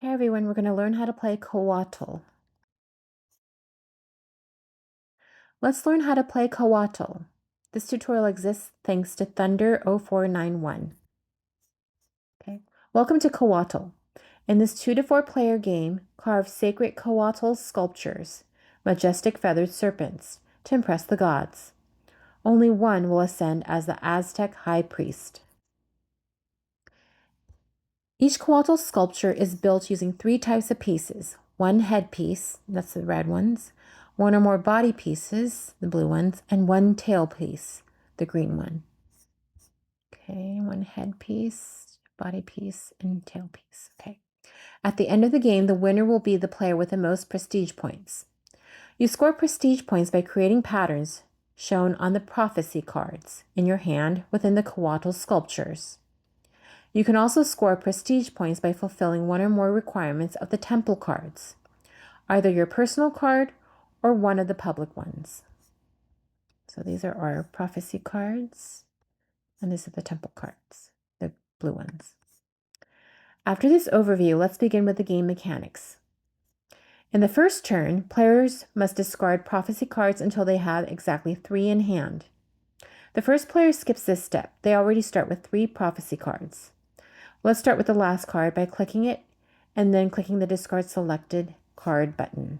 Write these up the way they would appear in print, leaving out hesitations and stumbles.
Hey everyone, we're going to learn how to play Cóatl. Let's learn how to play Cóatl. This tutorial exists thanks to Thunder0491. Okay, welcome to Cóatl. In this 2 to 4 player game, carve sacred Cóatl sculptures, majestic feathered serpents, to impress the gods. Only one will ascend as the Aztec High Priest. Each Cóatl sculpture is built using 3 types of pieces. One head piece, that's the red ones, one or more body pieces, the blue ones, and one tail piece, the green one. Okay, one head piece, body piece, and tail piece. Okay. At the end of the game, the winner will be the player with the most prestige points. You score prestige points by creating patterns shown on the prophecy cards in your hand within the Cóatl sculptures. You can also score prestige points by fulfilling one or more requirements of the temple cards, either your personal card or one of the public ones. So these are our prophecy cards, and these are the temple cards, the blue ones. After this overview, let's begin with the game mechanics. In the first turn, players must discard prophecy cards until they have exactly 3 in hand. The first player skips this step. They already start with 3 prophecy cards. Let's start with the last card by clicking it and then clicking the discard selected card button.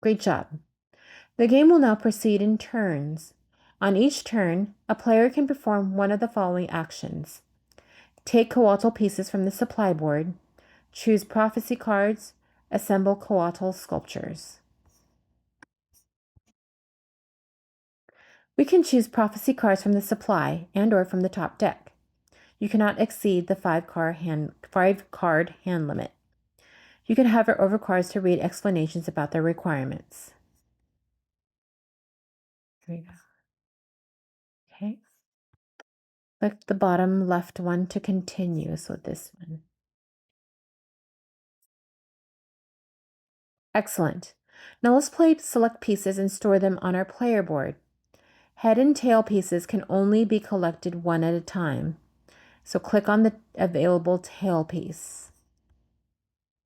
Great job. The game will now proceed in turns. On each turn, a player can perform one of the following actions. Take Cóatl pieces from the supply board, choose prophecy cards, assemble Cóatl sculptures. We can choose prophecy cards from the supply and or from the top deck. You cannot exceed the 5-card hand limit. You can hover over cards to read explanations about their requirements. Here we go. Okay. Click the bottom left one to continue. So this one. Excellent. Now let's play select pieces and store them on our player board. Head and tail pieces can only be collected one at a time. So click on the available tail piece.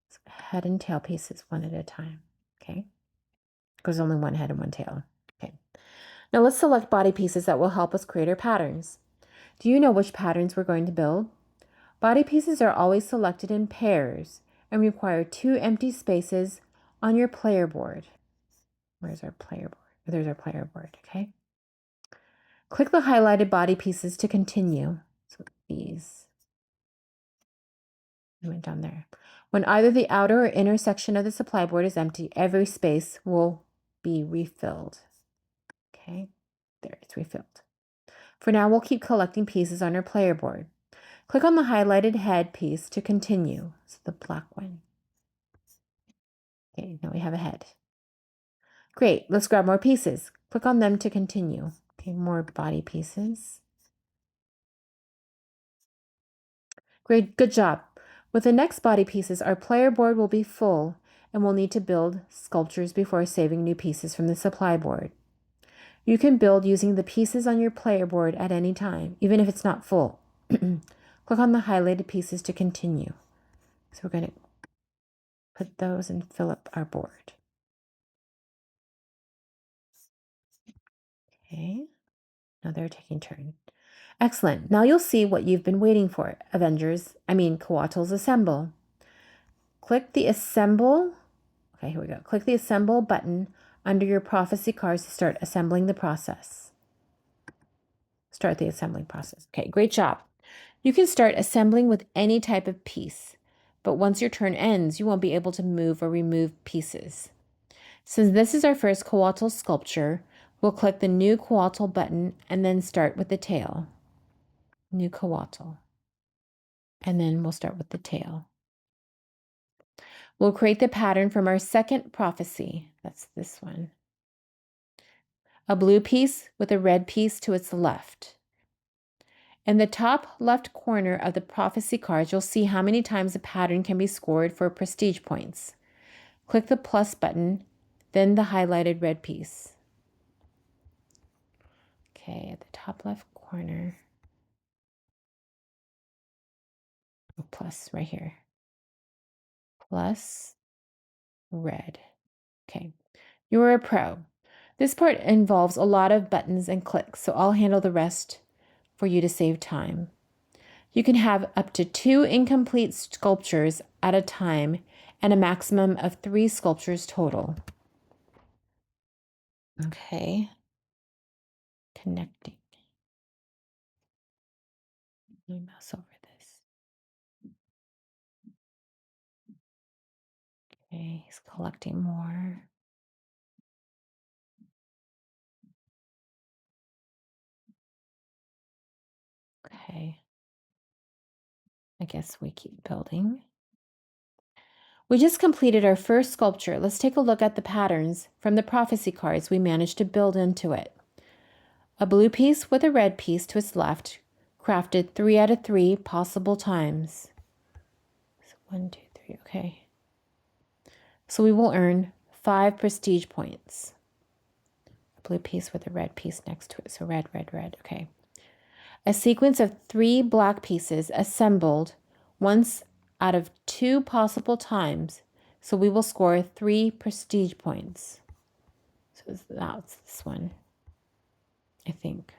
So head and tail pieces one at a time. Okay. Because only one head and one tail. Okay. Now let's select body pieces that will help us create our patterns. Do you know which patterns we're going to build? Body pieces are always selected in pairs and require 2 empty spaces on your player board. Where's our player board? There's our player board, okay? Click the highlighted body pieces to continue. So these. I went down there. When either the outer or inner section of the supply board is empty, every space will be refilled. Okay, there, it's refilled. For now, we'll keep collecting pieces on our player board. Click on the highlighted head piece to continue. So the black one. Okay, now we have a head. Great, let's grab more pieces. Click on them to continue. Okay, more body pieces. Great, good job. With the next body pieces, our player board will be full and we'll need to build sculptures before saving new pieces from the supply board. You can build using the pieces on your player board at any time, even if it's not full. Click on the highlighted pieces to continue. So we're going to put those and fill up our board. Okay, now they're taking turn. Excellent. Now you'll see what you've been waiting for. Cóatls assemble. Click the assemble. Okay, here we go. Click the assemble button under your prophecy cards to start assembling the process. Start the assembling process. Okay, great job. You can start assembling with any type of piece, but once your turn ends, you won't be able to move or remove pieces. Since this is our first Cóatl sculpture, we'll click the New Cóatl button and then start with the tail. New Cóatl. And then we'll start with the tail. We'll create the pattern from our second prophecy. That's this one. A blue piece with a red piece to its left. In the top left corner of the prophecy cards, you'll see how many times a pattern can be scored for prestige points. Click the plus button, then the highlighted red piece. Okay, at the top left corner. plus right here. Plus red. Okay. You're a pro. This part involves a lot of buttons and clicks, so I'll handle the rest for you to save time. You can have up to 2 incomplete sculptures at a time and a maximum of 3 sculptures total. Okay. Connecting. Let me mouse over this. Okay, he's collecting more. Okay. I guess we keep building. We just completed our first sculpture. Let's take a look at the patterns from the prophecy cards we managed to build into it. A blue piece with a red piece to its left, crafted 3 out of 3 possible times. So 1, 2, 3, okay. So we will earn 5 prestige points. A blue piece with a red piece next to it. So red, red, red, okay. A sequence of 3 black pieces assembled once out of 2 possible times. So we will score 3 prestige points. So that's this one, I think.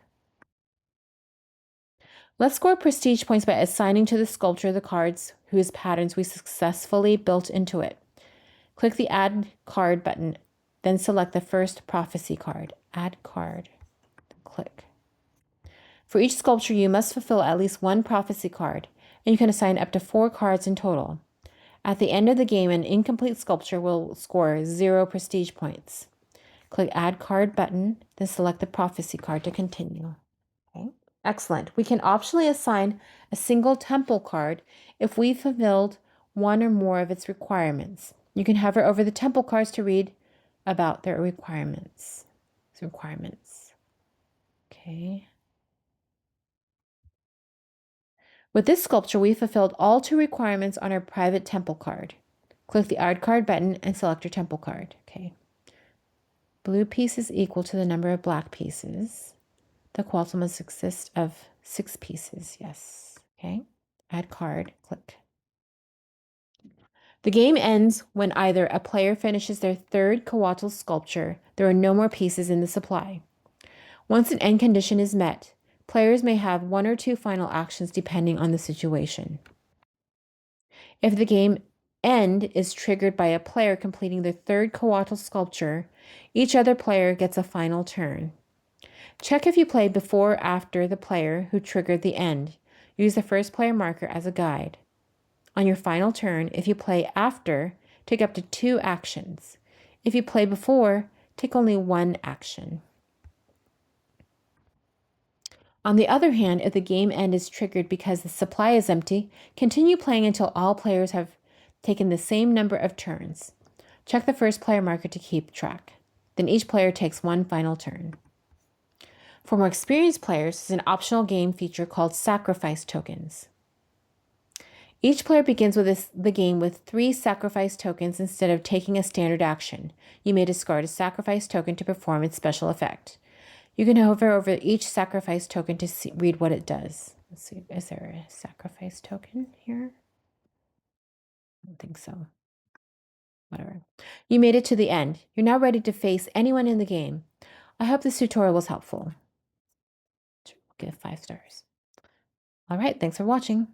Let's score prestige points by assigning to the sculpture the cards whose patterns we successfully built into it. Click the Add Card button, then select the first prophecy card. Add card. Click. For each sculpture, you must fulfill at least 1 prophecy card, and you can assign up to 4 cards in total. At the end of the game, an incomplete sculpture will score 0 prestige points. Click Add Card button, then select the prophecy card to continue. Okay. Excellent. We can optionally assign a single temple card if we fulfilled 1 or more of its requirements. You can hover over the temple cards to read about their requirements. Okay. With this sculpture, we fulfilled all 2 requirements on our private temple card. Click the Add Card button and select your temple card. Okay. Blue piece is equal to the number of black pieces. The Cóatl must consist of 6 pieces. Yes. Okay. Add card. Click. The game ends when either a player finishes their 3rd Cóatl sculpture, there are no more pieces in the supply. Once an end condition is met, players may have 1 or 2 final actions depending on the situation. If the game end is triggered by a player completing their 3rd Cóatl sculpture, each other player gets a final turn. Check if you play before or after the player who triggered the end. Use the first player marker as a guide. On your final turn, if you play after, take up to 2 actions. If you play before, take only 1 action. On the other hand, if the game end is triggered because the supply is empty, continue playing until all players have taken the same number of turns. Check the first player marker to keep track. Then each player takes 1 final turn. For more experienced players, there's an optional game feature called Sacrifice Tokens. Each player begins with the game with 3 sacrifice tokens instead of taking a standard action. You may discard a sacrifice token to perform its special effect. You can hover over each sacrifice token to read what it does. Let's see, is there a sacrifice token here? I don't think so. Whatever. You made it to the end. You're now ready to face anyone in the game. I hope this tutorial was helpful. Give 5 stars. All right, thanks for watching.